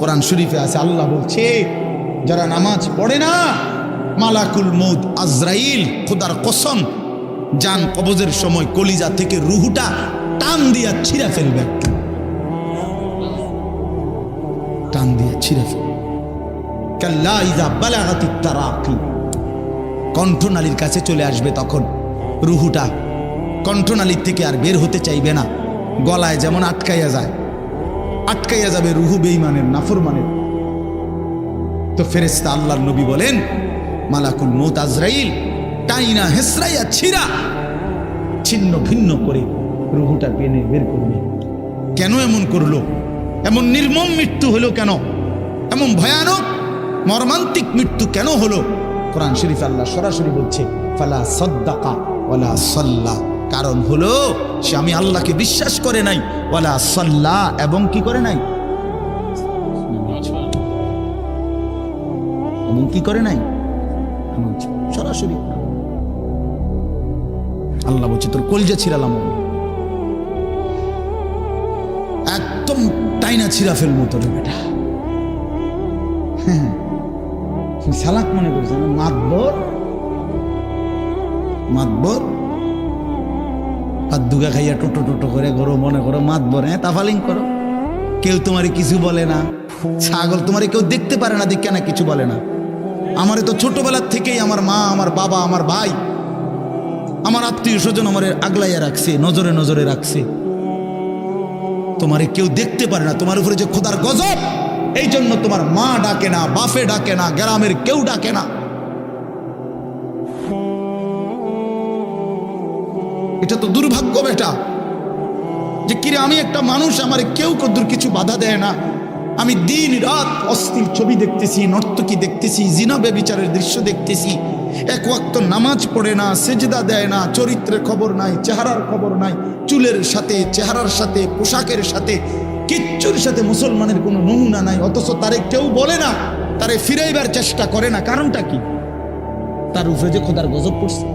কোরআন শরীফে আছে, আল্লাহ বলছে যারা নামাজ পড়ে না, মালাকুল মউত আজরাইল খোদার কসম জান কবজের সময় কলিজা থেকে রুহুটা টান দিয়া ছিঁড়া ফেলবে, একটু টান দিয়া ছিঁড়া ফেলবে। কাল্লা ইযা বালাগাতিত তারাকি, কণ্ঠনালীর কাছে চলে আসবে, তখন রুহুটা কণ্ঠনালীর থেকে আর বের হতে চাইবে না। গলায় যেমন আটকাইয়া যায়, আটকাইয়া যাবে রুহু বেঈমানের, নাফরমানের। তো ফেরেশতা আল্লাহর নবী বলেন মালাকুল মউত আজরাইল টাইনা হেসরাইয়া ছিঁড়া ছিন্ন ভিন্ন করে রুহুটা টেনে বের করবে। কেন এমন করলো? এমন নির্মম মৃত্যু হলো কেন? এমন ভয়ানক মর্মান্তিক মৃত্যু কেন হলো? কোরআন শরীফ আল্লাহ সরাসরি বলছে ফালা সাদ্দাকা ওয়ালা সাল্লা, কারণ হলো সে আমি আল্লাহকে বিশ্বাস করে নাই, ওয়ালা সাল্লা এবং কি করে নাই, এবং কি করে নাই, সরাসরি আল্লাহ বলছে তোর কলজা ছিড়ালাম, একদম টাইনা ছিঁড়া ফেলবো তোর বেটা। সালাক মনে করছে না, মাতবর মাতবর আর দুগা খাইয়া টোটো টোটো করে করো, মনে করো মাতবর, হ্যাঁ তাফালিং করো, কেউ তোমারে কিছু বলে না। ছাগল তোমারে কেউ দেখতে পারে না, দেখে না কিছু বলে না। আমারে তো ছোটবেলার থেকেই আমার মা, আমার বাবা, আমার ভাই, আমার আত্মীয় স্বজন আমারে আগলাইয়া রাখছে, নজরে নজরে রাখছে। তোমারে কেউ দেখতে পারে না, তোমার উপরে যে খোদার গজব, এই জন্য তোমার মা ডাকে না, বাপে ডাকে না, গ্রামের কেউ ডাকে না। এটা তো দুর্ভাগ্য বেটা, যে কিরে আমি একটা মানুষ, আমার কেউ কদ্দুর কিছু বাধা দেয় না। আমি দিন রাত অস্থির ছবি দেখতেছি, নর্তকী দেখতেছি, জিনা ব্যভিচারের দৃশ্য দেখতেছি, এক ওয়াক্ত নামাজ পড়ে না, সেজদা দেয় না, চরিত্রের খবর নাই, চেহারার খবর নাই, চুলের সাথে, চেহারার সাথে, পোশাকের সাথে, কিচ্ছুর সাথে মুসলমানের কোনো নমুনা নাই। অথচ তারে কেউ বলে না, তারে ফিরাইবার চেষ্টা করে না। কারণটা কি? তার উপরে যে খোদার গজব পড়ছে।